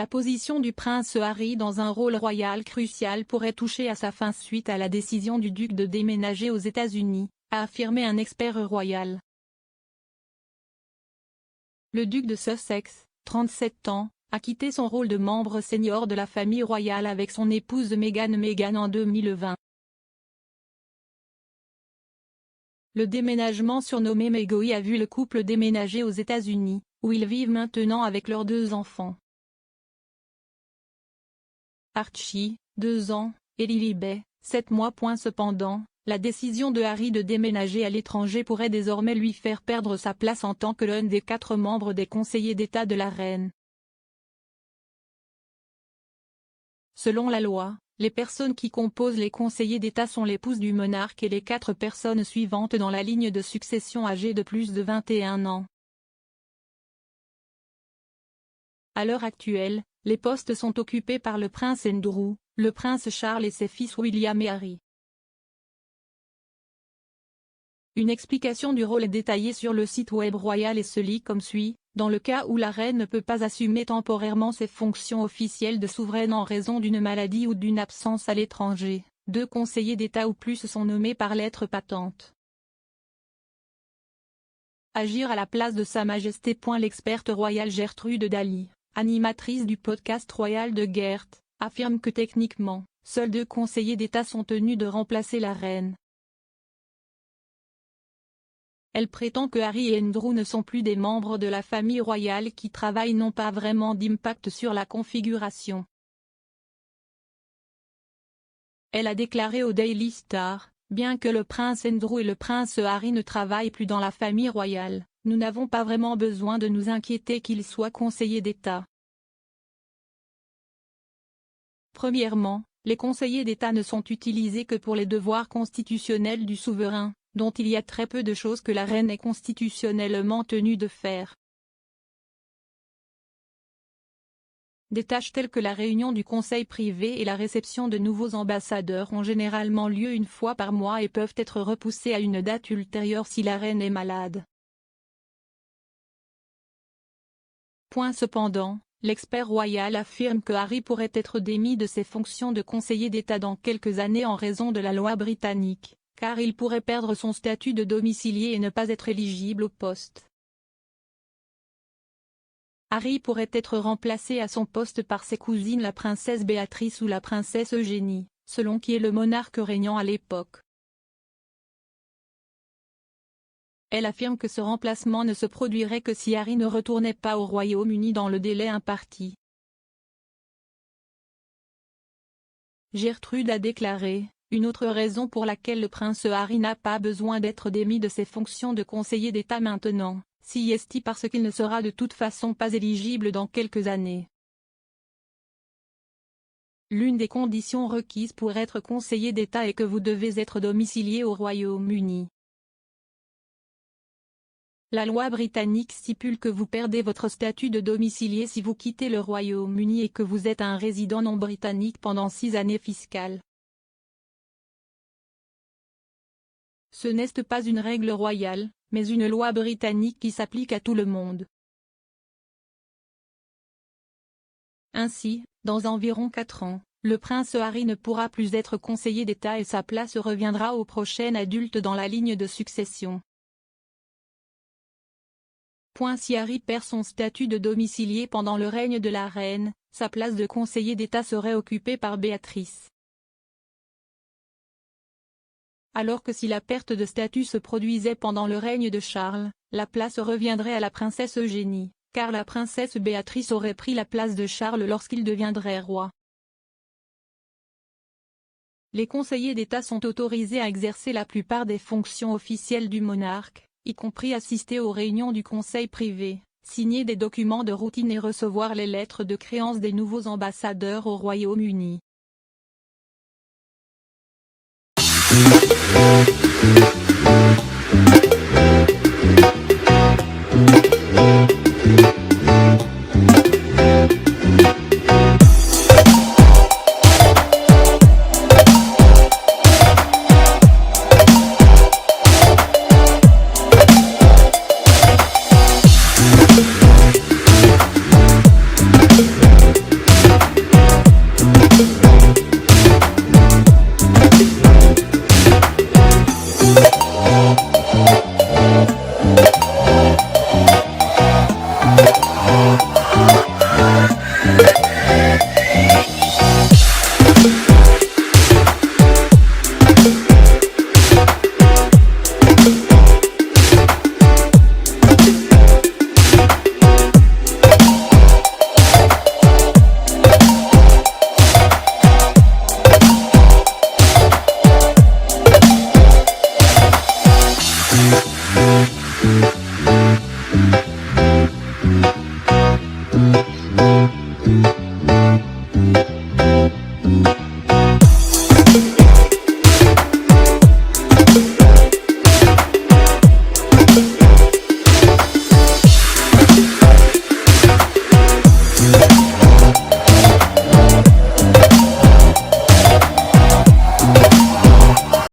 La position du prince Harry dans un rôle royal crucial pourrait toucher à sa fin suite à la décision du duc de déménager aux États-Unis, a affirmé un expert royal. Le duc de Sussex, 37 ans, a quitté son rôle de membre senior de la famille royale avec son épouse Meghan en 2020. Le déménagement surnommé Megoi a vu le couple déménager aux États-Unis, où ils vivent maintenant avec leurs 2 enfants. Archie, 2 ans, et Lilibet, 7 mois. Cependant, la décision de Harry de déménager à l'étranger pourrait désormais lui faire perdre sa place en tant que l'un des 4 membres des conseillers d'État de la reine. Selon la loi, les personnes qui composent les conseillers d'État sont l'épouse du monarque et les 4 personnes suivantes dans la ligne de succession âgées de plus de 21 ans. À l'heure actuelle, les postes sont occupés par le prince Andrew, le prince Charles et ses fils William et Harry. Une explication du rôle est détaillée sur le site web royal et se lit comme suit: dans le cas où la reine ne peut pas assumer temporairement ses fonctions officielles de souveraine en raison d'une maladie ou d'une absence à l'étranger, 2 conseillers d'État ou plus sont nommés par lettre patente. Agir à la place de Sa Majesté. L'experte royale Gertrude Daly, animatrice du podcast royal de Gert, affirme que techniquement, seuls 2 conseillers d'État sont tenus de remplacer la reine. Elle prétend que Harry et Andrew ne sont plus des membres de la famille royale qui travaillent n'ont pas vraiment d'impact sur la configuration. Elle a déclaré au Daily Star, bien que le prince Andrew et le prince Harry ne travaillent plus dans la famille royale, nous n'avons pas vraiment besoin de nous inquiéter qu'ils soient conseillers d'État. Premièrement, les conseillers d'État ne sont utilisés que pour les devoirs constitutionnels du souverain, dont il y a très peu de choses que la reine est constitutionnellement tenue de faire. Des tâches telles que la réunion du conseil privé et la réception de nouveaux ambassadeurs ont généralement lieu 1 fois par mois et peuvent être repoussées à une date ultérieure si la reine est malade. Cependant, l'expert royal affirme que Harry pourrait être démis de ses fonctions de conseiller d'État dans quelques années en raison de la loi britannique, car il pourrait perdre son statut de domicilié et ne pas être éligible au poste. Harry pourrait être remplacé à son poste par ses cousines la princesse Béatrice ou la princesse Eugénie, selon qui est le monarque régnant à l'époque. Elle affirme que ce remplacement ne se produirait que si Harry ne retournait pas au Royaume-Uni dans le délai imparti. Gertrude a déclaré: une autre raison pour laquelle le prince Harry n'a pas besoin d'être démis de ses fonctions de conseiller d'État maintenant, c'est parce qu'il ne sera de toute façon pas éligible dans quelques années. L'une des conditions requises pour être conseiller d'État est que vous devez être domicilié au Royaume-Uni. La loi britannique stipule que vous perdez votre statut de domicilié si vous quittez le Royaume-Uni et que vous êtes un résident non britannique pendant 6 années fiscales. Ce n'est pas une règle royale, mais une loi britannique qui s'applique à tout le monde. Ainsi, dans environ 4 ans, le prince Harry ne pourra plus être conseiller d'État et sa place reviendra au prochain adulte dans la ligne de succession. Si Harry perd son statut de domicilié pendant le règne de la reine, sa place de conseiller d'État serait occupée par Béatrice. Alors que si la perte de statut se produisait pendant le règne de Charles, la place reviendrait à la princesse Eugénie, car la princesse Béatrice aurait pris la place de Charles lorsqu'il deviendrait roi. Les conseillers d'État sont autorisés à exercer la plupart des fonctions officielles du monarque, y compris assister aux réunions du conseil privé, signer des documents de routine et recevoir les lettres de créance des nouveaux ambassadeurs au Royaume-Uni.